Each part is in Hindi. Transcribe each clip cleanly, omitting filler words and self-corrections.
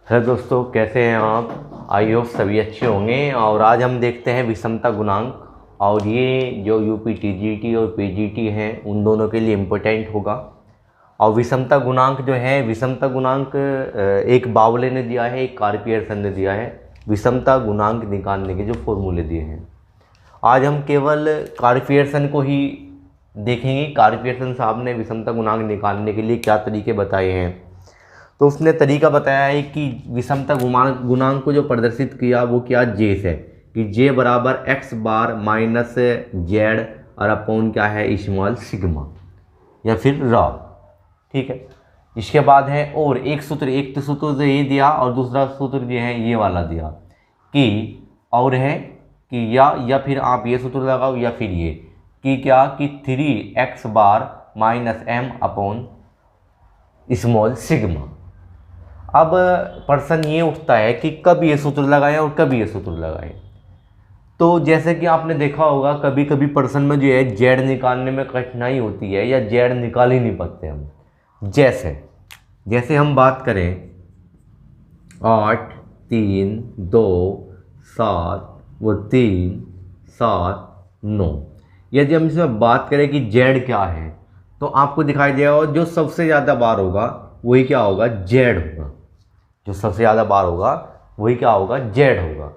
हेलो दोस्तों, कैसे हैं आप। आई होप सभी अच्छे होंगे। और आज हम देखते हैं विषमता गुणांक, और ये जो यूपी टीजीटी और पीजीटी हैं उन दोनों के लिए इम्पोर्टेंट होगा। और विषमता गुणांक जो है, विषमता गुणांक एक बावले ने दिया है, एक कार्पियर्सन ने दिया है। विषमता गुणांक निकालने के जो फॉर्मूले दिए हैं, आज हम केवल कार्पियर्सन को ही देखेंगे। कार्पियर्सन साहब ने विषमता गुणांक निकालने के लिए क्या तरीके बताए हैं। तो उसने तरीका बताया है कि विषमता गुणांक को जो प्रदर्शित किया वो क्या, जे से, कि जे बराबर एक्स बार माइनस जेड और अपॉन क्या है, स्मॉल सिग्मा या फिर रॉ। ठीक है, इसके बाद है और एक सूत्र, एक तो सूत्र तो ये दिया और दूसरा सूत्र जो है ये वाला दिया कि, और है कि या फिर आप ये सूत्र लगाओ या फिर ये कि क्या, कि 3x बार minus M upon small sigma. अब प्रश्न ये उठता है कि कब ये सूत्र लगाएं और कब ये सूत्र लगाएं। तो जैसे कि आपने देखा होगा, कभी कभी प्रश्न में जो है जेड निकालने में कठिनाई होती है या जेड निकाल ही नहीं पाते हम। जैसे हम बात करें 8 3 2 7 वो 3 7 9, यदि हम इसमें बात करें कि जेड क्या है, तो आपको दिखाई देगा जो सबसे ज़्यादा बार होगा वही क्या होगा, जेड होगा। जो सबसे ज़्यादा बार होगा वही क्या होगा, जेड होगा।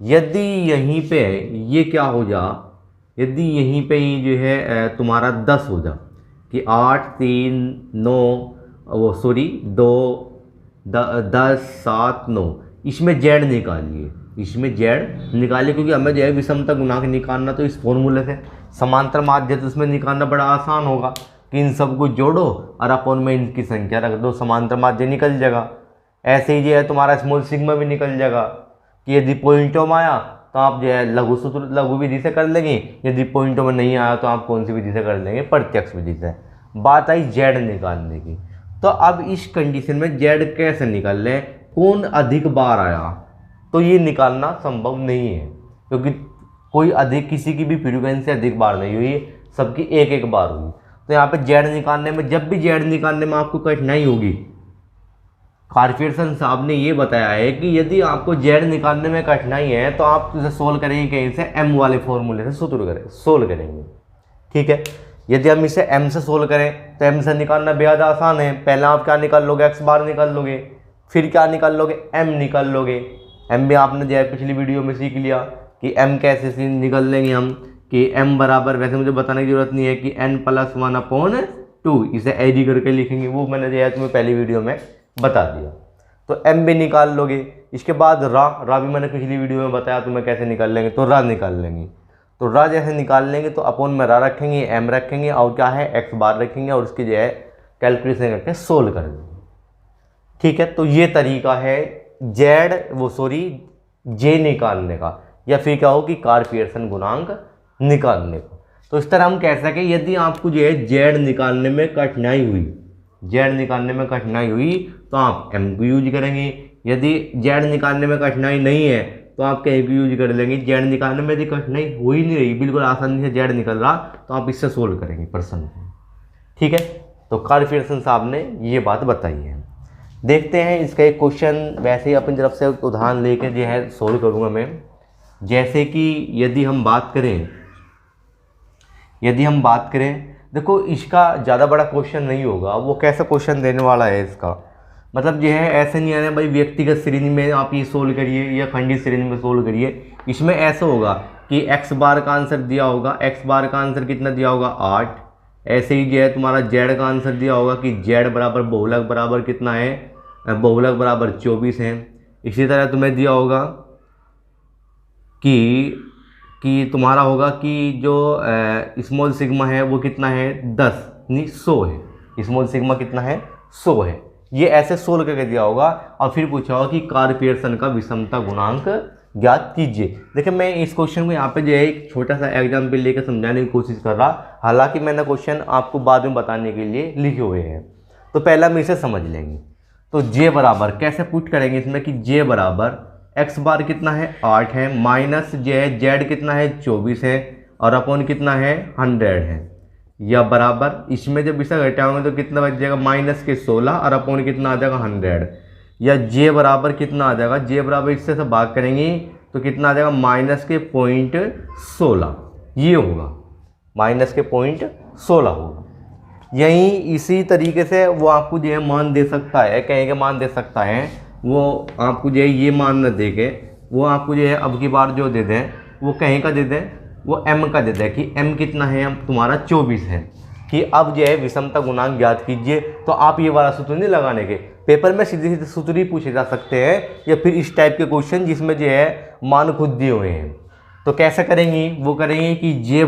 यदि यहीं पे ये क्या हो जा, यदि यहीं पे ही जो है तुम्हारा 10 हो जा, कि 8 3 9 वो सॉरी 2 10 7 9, इसमें जेड निकालिए, इसमें जेड निकालिए, क्योंकि हमें जो है विषमता गुणांक निकालना तो इस फॉर्मूले से समांतर माध्य, तो उसमें निकालना बड़ा आसान होगा कि इन सबको जोड़ो और अपन में इनकी संख्या रख दो, समांतर माध्य निकल जाएगा। ऐसे ही जो है तुम्हारा स्मॉल सिग्मा भी निकल जाएगा, कि यदि पॉइंटों में आया तो आप जो है लघु सूत्र लघु विधि से कर लेंगे, यदि पॉइंटों में नहीं आया तो आप कौन सी विधि से कर लेंगे, प्रत्यक्ष विधि से। बात आई जेड निकालने की। तो अब इस कंडीशन में जेड कैसे निकाल लें, कौन अधिक बार आया, तो ये निकालना संभव नहीं है, क्योंकि कोई अधिक, किसी की भी फ्रीक्वेंसी अधिक बार नहीं हुई, सबकी एक एक बार हुई। तो यहाँ पे जेड निकालने में, जब भी जेड निकालने में आपको कठिनाई होगी, कार्पियर्सन साहब ने ये बताया है कि यदि आपको जेड निकालने में कठिनाई है तो आप इसे सोल्व करेंगे कहीं से, एम वाले फॉर्मूले से सोल्व करेंगे। ठीक है, यदि हम इसे एम से सोल्व करें तो एम से निकालना बेहद आसान है। पहले आप क्या निकाल लोगे, एक्स बार निकाल लोगे, फिर क्या निकाल लोगे, एम निकाल लोगे। एम भी आपने जो है पिछली वीडियो में सीख लिया कि एम कैसे निकाल लेंगे हम, कि एम बराबर, वैसे मुझे बताने की जरूरत नहीं है, कि n + 1/2, इसे एडी करके लिखेंगे, वो मैंने जो है तुम्हें पहली वीडियो में बता दिया। तो एम भी निकाल लोगे। इसके बाद रा भी मैंने पिछली वीडियो में बताया तुम्हें कैसे निकाल लेंगे, तो रा निकाल लेंगे। तो रा जैसे निकाल लेंगे तो अपॉन में रा रखेंगे, एम रखेंगे और क्या है, एक्स बार रखेंगे, और उसकी जो है कैलकुलेशन करके सोल्व कर देंगे। ठीक है, तो ये तरीका है जे निकालने का, या फिर क्या हो कि कार्पियर्सन गुणांक निकालने का। तो इस तरह हम कह सकें, यदि आपको जो है जेड निकालने में कठिनाई हुई, जेड निकालने में कठिनाई हुई तो आप एम को यूज करेंगे। यदि जेड निकालने में कठिनाई नहीं है तो आप के को यूज कर लेंगे। जेड निकालने में यदि कठिनाई हो ही नहीं रही, बिल्कुल आसानी से जेड निकल रहा, तो आप इससे सोल्व करेंगे प्रश्न को। ठीक है, तो कार्पियर्सन साहब ने ये बात बताई है। देखते हैं इसका एक क्वेश्चन, वैसे ही अपनी तरफ से उदाहरण लेकर जो है सोल्व करूँगा मैं। जैसे कि यदि हम बात करें, देखो इसका ज़्यादा बड़ा क्वेश्चन नहीं होगा। वो कैसा क्वेश्चन देने वाला है इसका, मतलब जो है ऐसे नहीं आना भाई व्यक्तिगत श्रेणी में आप ये सोल्व करिए या खंडित श्रेणी में सोल्व करिए। इसमें ऐसा होगा कि एक्स बार का आंसर दिया होगा, एक्स बार का आंसर कितना दिया होगा, 8। ऐसे ही जो है तुम्हारा जेड का आंसर दिया होगा कि जेड बराबर बहुलक बराबर कितना है, बहुलक बराबर 24 है। इसी तरह तुम्हें दिया होगा कि तुम्हारा होगा कि जो स्मॉल सिग्मा है वो कितना है, 10 नहीं 100 है। स्मॉल सिग्मा कितना है, 100 है। ये ऐसे सोल्व करके दिया होगा और फिर पूछा होगा कि कार्पियर्सन का विषमता गुणांक ज्ञात कीजिए। देखिए मैं इस क्वेश्चन को यहाँ पे जो है एक छोटा सा एग्जाम्पल लेकर समझाने की कोशिश कर रहा, हालांकि मैंने क्वेश्चन आपको बाद में बताने के लिए लिखे हुए हैं। तो पहला हम इसे समझ लेंगे। तो जे बराबर कैसे पुट करेंगे इसमें, कि जे बराबर एक्स बार कितना है, 8 है, माइनस जे है जेड कितना है, 24 है, और अपॉन कितना है, 100 है, या बराबर, इसमें जब इसे घटाओगे तो कितना बच जाएगा, -16 और अपॉन कितना आ जाएगा, 100। या जे बराबर कितना आ जाएगा, जे बराबर इससे से भाग करेंगे तो कितना आ जाएगा -0.16, ये होगा -0.16 होगा। यहीं इसी तरीके से वो आपको जो है मान दे सकता है, कहीं का मान दे सकता है, वो आपको जो है ये मान न दे के वो आपको जो है अब की बार जो दे दें वो कहीं का दे दें, वो m का दे दें कि m कितना है, अब तुम्हारा 24 है, कि अब जो है विषमता गुणांक ज्ञात कीजिए। तो आप ये वाला सूत्र नहीं लगाने के, पेपर में सीधे सीधे सूत्र ही पूछे जा सकते हैं, या फिर इस टाइप के क्वेश्चन जिसमें जो है मान खुद दिए हुए हैं। तो कैसे करेंगे, वो करेंगे कि जे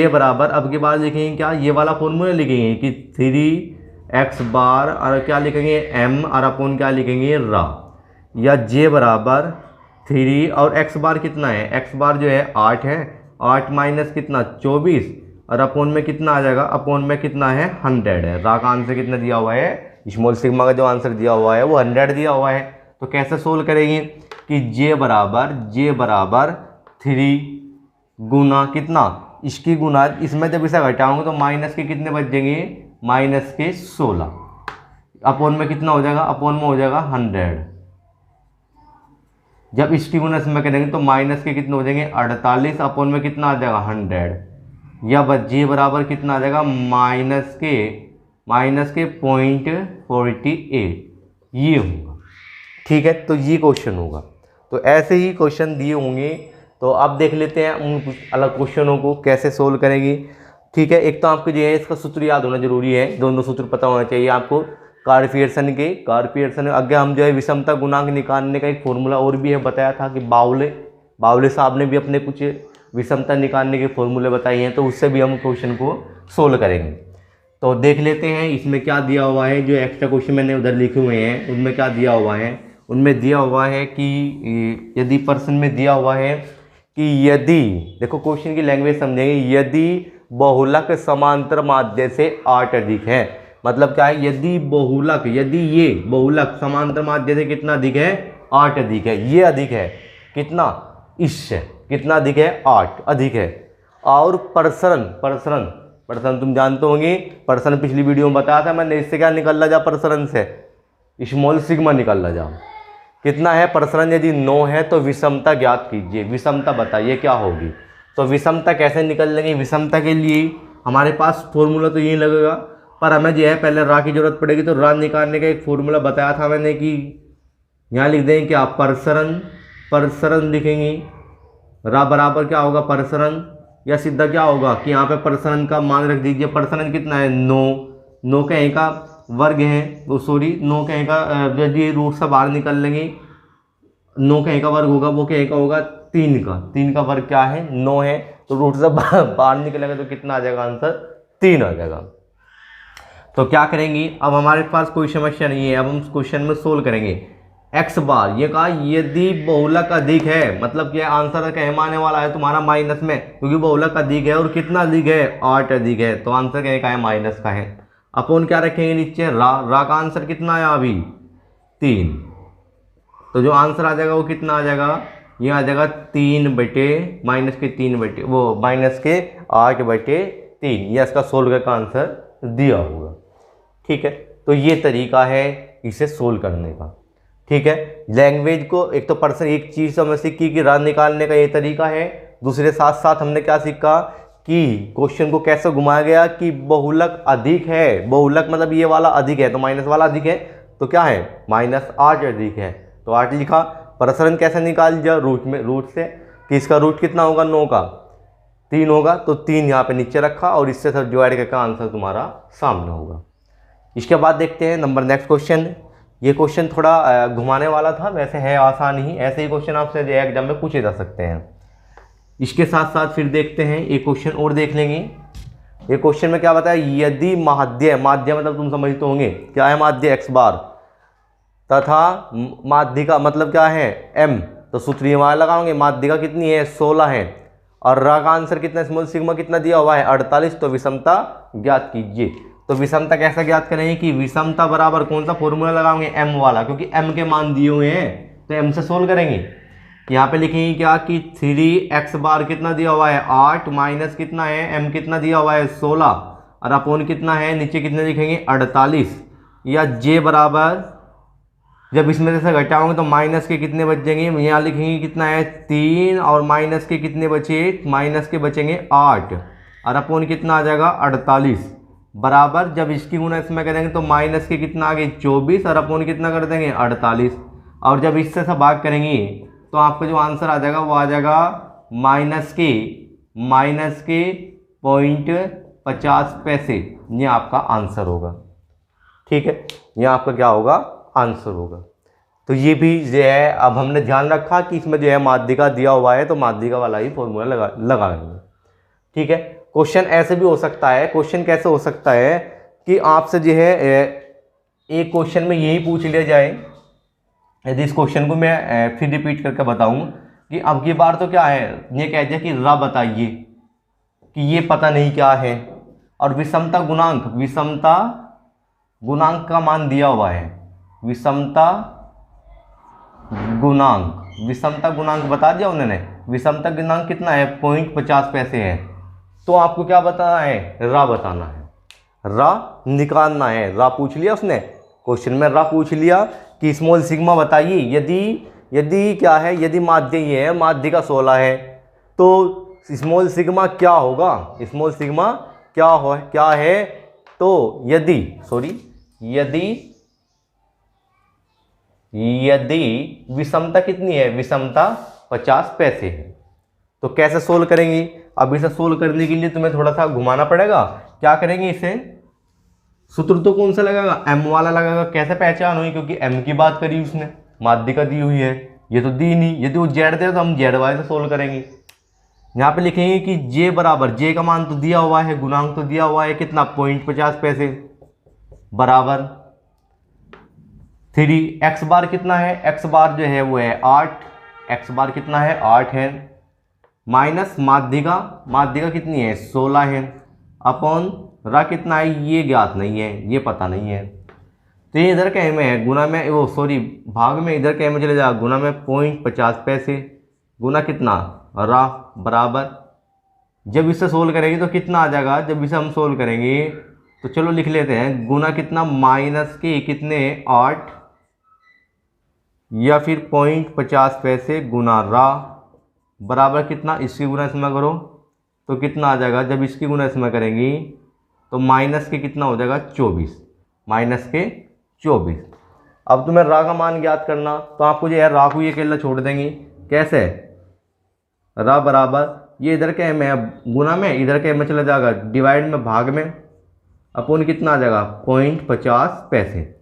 बराबर अब की बार लिखेंगे क्या, ये वाला फॉर्मूला लिखेंगे कि 3x बार और क्या लिखेंगे m और अपॉन क्या लिखेंगे रा, या जे बराबर 3 और x बार कितना है, x बार जो है 8 है, 8 माइनस कितना 24 और अपॉन में कितना आ जाएगा, अपॉन में कितना है 100 है। रा का आंसर कितना दिया हुआ है, स्मॉल सिग्मा का जो आंसर दिया हुआ है वो 100 दिया हुआ है। तो कैसे सोल्व करेंगे कि जे बराबर 3 गुना कितना, इसकी गुना इसमें जब इसे घटाऊंगे तो माइनस के कितने बचेंगे, -16, अपॉन में कितना हो जाएगा, अपॉन में हो जाएगा 100। जब इसकी गुना इसमें करेंगे तो माइनस के कितने हो जाएंगे 48, अपॉन में कितना आ जाएगा 100, या बस जे बराबर कितना आ जाएगा माइनस के 0.48, ये होगा। ठीक है, तो ये क्वेश्चन होगा। तो ऐसे ही क्वेश्चन दिए होंगे, तो अब देख लेते हैं उन कुछ अलग क्वेश्चनों को कैसे सोल्व करेंगे। ठीक है, एक तो आपको जो है इसका सूत्र याद होना जरूरी है, दोनों सूत्र पता होना चाहिए आपको। कार्पीयर्सन आगे हम जो है विषमता गुणांक निकालने का एक फॉर्मूला और भी है, बताया था कि बावले साहब ने भी अपने कुछ विषमता निकालने के फॉर्मूले बताए हैं, तो उससे भी हम क्वेश्चन को सोल्व करेंगे। तो देख लेते हैं इसमें क्या दिया हुआ है, जो एक्स्ट्रा क्वेश्चन मैंने उधर लिखे हुए हैं उनमें क्या दिया हुआ है। उनमें दिया हुआ है कि यदि प्रश्न में दिया हुआ है कि यदि, देखो क्वेश्चन की लैंग्वेज समझेंगे, यदि बहुलक समांतर माध्य से 8 अधिक है, मतलब क्या है, यदि ये बहुलक समांतर माध्य से कितना अधिक है, 8 अधिक है, ये अधिक है कितना, इससे कितना अधिक है, 8 अधिक है। और प्रसरण तुम जानते होंगे, प्रसरण पिछली वीडियो में बताया था मैंने, इससे क्या निकल रहा जा, प्रसरण से स्मॉल सिग्मा निकल रहा जा, कितना है प्रसरण, यदि 9 है तो विषमता ज्ञात कीजिए, विषमता बताइए क्या होगी। तो विषमता कैसे निकल लेंगे, विषमता के लिए हमारे पास फॉर्मूला तो यही लगेगा, पर हमें जो है पहले रा की जरूरत पड़ेगी। तो रा निकालने का एक फॉर्मूला बताया था मैंने कि यहाँ लिख देंगे क्या, प्रसरण लिखेंगे, रा बराबर क्या होगा प्रसरण, या सीधा क्या होगा कि यहाँ पे प्रसरण का मान रख दीजिए, प्रसरण कितना है 9 कहीं का वर्ग है, वो सॉरी 9 कहीं का, यदि रूट से बाहर निकल लेंगे 9 कहीं का वर्ग होगा, वो कहीं का होगा 3 का वर्ग क्या है 9 है, तो रूट से बाहर निकलेगा तो कितना आ जाएगा आंसर 3 आ जाएगा। तो क्या करेंगे, अब हमारे पास कोई समस्या नहीं है, अब हम क्वेश्चन में सोल्व करेंगे। x बार ये कहा यदि बहुलक अधिक है, मतलब क्या आंसर कहीं आने वाला है तुम्हारा माइनस में, क्योंकि बहुलक अधिक है और कितना अधिक है 8 अधिक है, तो आंसर कहीं का है माइनस का है। अपन क्या रखेंगे नीचे, रा का आंसर कितना आया अभी 3, तो जो आंसर आ जाएगा वो कितना आ जाएगा, ये आ जाएगा 3 बटे -8/3, ये इसका सोल्व का आंसर दिया होगा। ठीक है, तो ये तरीका है इसे सोल्व करने का। ठीक है, लैंग्वेज को एक तो पर्सन एक चीज़ हमने सीखी कि रा निकालने का ये तरीका है, दूसरे साथ साथ हमने क्या सीखा कि क्वेश्चन को कैसे घुमाया गया कि बहुलक अधिक है, बहुलक मतलब ये वाला अधिक है, तो माइनस वाला अधिक है, तो क्या है -8 अधिक है, तो 8 लिखा। प्रसरण कैसे निकाल दिया, रूट से कि इसका रूट कितना होगा 9 का 3 होगा, तो 3 यहाँ पे नीचे रखा और इससे सब डिवाइड करके आंसर तुम्हारा सामने होगा। इसके बाद देखते हैं नंबर नेक्स्ट क्वेश्चन। ये क्वेश्चन थोड़ा घुमाने वाला था, वैसे है आसान ही, ऐसे ही क्वेश्चन आपसे एग्जाम में पूछे जा सकते हैं। इसके साथ साथ फिर देखते हैं एक क्वेश्चन और देख लेंगे। ये क्वेश्चन में क्या बताया, यदि माध्य मतलब तुम समझते होंगे क्या है, माध्य x बार तथा माध्यिका मतलब क्या है m, तो सूत्र वहाँ लगाओगे, माध्यिका कितनी है 16 है, और रा का आंसर कितना, स्मॉल सिग्मा कितना दिया हुआ है 48, तो विषमता ज्ञात कीजिए। तो विषमता कैसे ज्ञात करेंगे कि विषमता बराबर कौन सा फॉर्मूला लगाओगे, m वाला, क्योंकि m के मान दिए हुए हैं तो m से सोल्व करेंगे। यहाँ पे लिखेंगे क्या कि 3x बार कितना दिया हुआ है 8 माइनस कितना है m कितना दिया हुआ है 16, और अपॉन कितना है नीचे कितने लिखेंगे 48, या j बराबर जब इसमें से घटाओगे तो माइनस के कितने बचेंगे, यहाँ लिखेंगे कितना है 3 और माइनस के कितने बचे, माइनस के बचेंगे 8 और अपोन कितना आ जाएगा 48 बराबर जब इसकी गुना इसमें करेंगे तो माइनस के कितना आ गए 24 और अपोन कितना कर देंगे 48 और जब इससे सब भाग करेंगे तो आपका जो आंसर आ जाएगा वो आ जाएगा माइनस के 0.50 पैसे। ये आपका आंसर होगा। ठीक है, ये आपका क्या होगा आंसर होगा। तो ये भी जो है अब हमने ध्यान रखा कि इसमें जो है माध्यिका दिया हुआ है तो माध्यिका वाला ही फॉर्मूला लगाएंगे। ठीक है, क्वेश्चन ऐसे भी हो सकता है। क्वेश्चन कैसे हो सकता है कि आपसे जो है एक क्वेश्चन में यही पूछ लिया जाए, यदि इस क्वेश्चन को मैं फिर रिपीट करके बताऊं कि अब की बार तो क्या है, ये कह दिया कि रा बताइए कि ये पता नहीं क्या है और विषमता गुणांक का मान दिया हुआ है। विषमता गुणांक बता दिया उन्होंने। विषमता गुणांक कितना है 0.50 पैसे है। तो आपको क्या बताना है, रा बताना है, रा निकालना है। रा पूछ लिया उसने क्वेश्चन में, रा पूछ लिया कि स्मॉल सिग्मा बताइए यदि क्या है, यदि माध्य ये है, माध्यिका 16 है तो स्मॉल सिग्मा क्या होगा, स्मॉल सिग्मा क्या है। तो यदि विषमता कितनी है, विषमता 50 पैसे है। तो कैसे सोल्व करेंगे, अब इसे सोल्व करने के लिए तुम्हें थोड़ा सा घुमाना पड़ेगा। क्या करेंगे, इसे सूत्र तो कौन सा लगेगा, एम वाला लगेगा। कैसे पहचान हुई, क्योंकि एम की बात करी उसने, माध्यिका दी हुई है, ये तो दी नहीं। यदि वो जेड दे तो हम जेड वाई से सोल्व करेंगे। यहाँ पे लिखेंगे कि जे बराबर, जे का मान तो दिया हुआ है, गुणांक तो दिया हुआ है कितना 0.50 पैसे बराबर 3 एक्स बार कितना है, एक्स बार जो है वो है 8, एक्स बार कितना है 8 है, माइनस माध्यिका कितनी है 16 है, अपॉन रा कितना है ये ज्ञात नहीं है, ये पता नहीं है। तो ये इधर के में है, गुना में वो सॉरी भाग में इधर के में चले जाएगा, गुना में 0.50 पैसे गुना कितना रा बराबर, जब इसे सोल्व करेंगे तो कितना आ जाएगा, जब इसे हम सोल्व करेंगे तो चलो लिख लेते हैं, गुना कितना माइनस के कितने 8 या फिर 0.50 पैसे गुना रा बराबर कितना, इसकी गुना इसमें करो तो कितना आ जाएगा, जब इसकी गुना इसमें करेंगी तो माइनस के कितना हो जाएगा 24, माइनस के 24। अब तुम्हें रा का मान ज्ञात करना, तो आपको जो है रा को ये अकेला छोड़ देंगे। कैसे, रा बराबर ये इधर के में गुना में, इधर के में चला जाएगा डिवाइड में भाग में, अपोन कितना आ जाएगा 0.50 पैसे,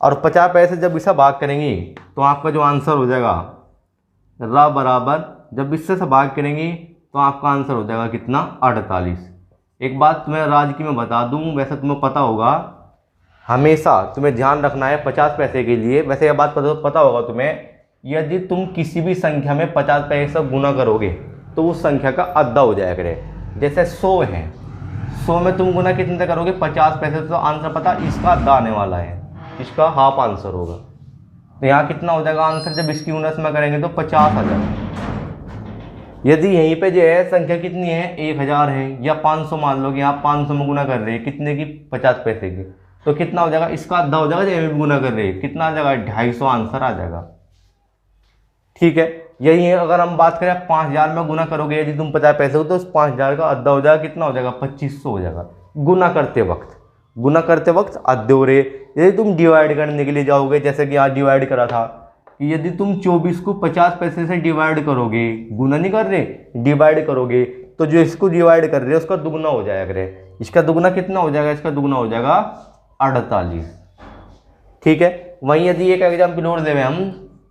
और 50 पैसे जब इसे भाग करेंगे तो आपका जो आंसर हो जाएगा रा बराबर, जब इससे से भाग करेंगे तो आपका आंसर हो जाएगा कितना 48। एक बात तुम्हें राज की मैं बता दूं, वैसे तुम्हें पता होगा, हमेशा तुम्हें ध्यान रखना है 50 पैसे के लिए। वैसे यह बात पता होगा तुम्हें, यदि तुम किसी भी संख्या में 50 पैसे से गुना करोगे तो उस संख्या का आधा हो जाया करे। जैसे 100 है, 100 में तुम गुना कितने से करोगे 50 पैसे, तो आंसर पता इसका आधा आने वाला है, इसका हाफ आंसर होगा। तो यहाँ कितना हो जाएगा आंसर, जब इसकी गुना इसमें करेंगे तो 50 आ जाएगा। यदि यहीं पे जो है संख्या कितनी है 1000 है या 500 मान लो कि यहाँ 500 में गुना कर रहे हैं कितने की 50 पैसे की, तो कितना हो जाएगा, इसका आधा हो जाएगा, जब गुना कर रहे हैं कितना आ जाएगा 250 आंसर आ जाएगा। ठीक है, यही है। अगर हम बात करें 5000 में गुना करोगे यदि तुम 50 पैसे हो तो उस 5000 का आधा हो जाएगा, कितना हो जाएगा 2500 हो जाएगा। गुना करते वक्त आधे हो रहे। यदि तुम डिवाइड करने के लिए जाओगे, जैसे कि यहाँ डिवाइड करा था कि यदि तुम 24 को 50 पैसे से डिवाइड करोगे, गुना नहीं कर रहे डिवाइड करोगे, तो जो इसको डिवाइड कर रहे हैं उसका दुगना हो जाएगा करे। इसका दुगना कितना हो जाएगा, इसका दुगना हो जाएगा 48। ठीक है, वहीं यदि एक एग्जाम्पल और देवे हम,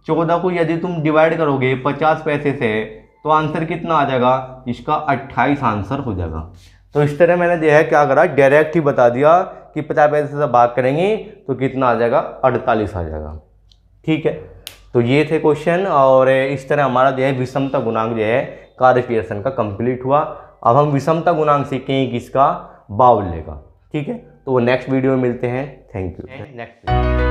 14 को यदि तुम डिवाइड करोगे 50 पैसे से तो आंसर कितना आ जाएगा, इसका 28 आंसर हो जाएगा। तो इस तरह मैंने जो है क्या करा, डायरेक्ट ही बता दिया कि 50 पैसे से भाग करेंगे तो कितना आ जाएगा 48 आ जाएगा। ठीक है, तो ये थे क्वेश्चन, और इस तरह हमारा जो है विषमता गुणांक जो है कार्य पियर्सन का कंप्लीट हुआ। अब हम विषमता गुणांक सीखेंगे किसका, बाउले का। ठीक है, तो वो नेक्स्ट वीडियो में मिलते हैं। Thank you. नेक्स्ट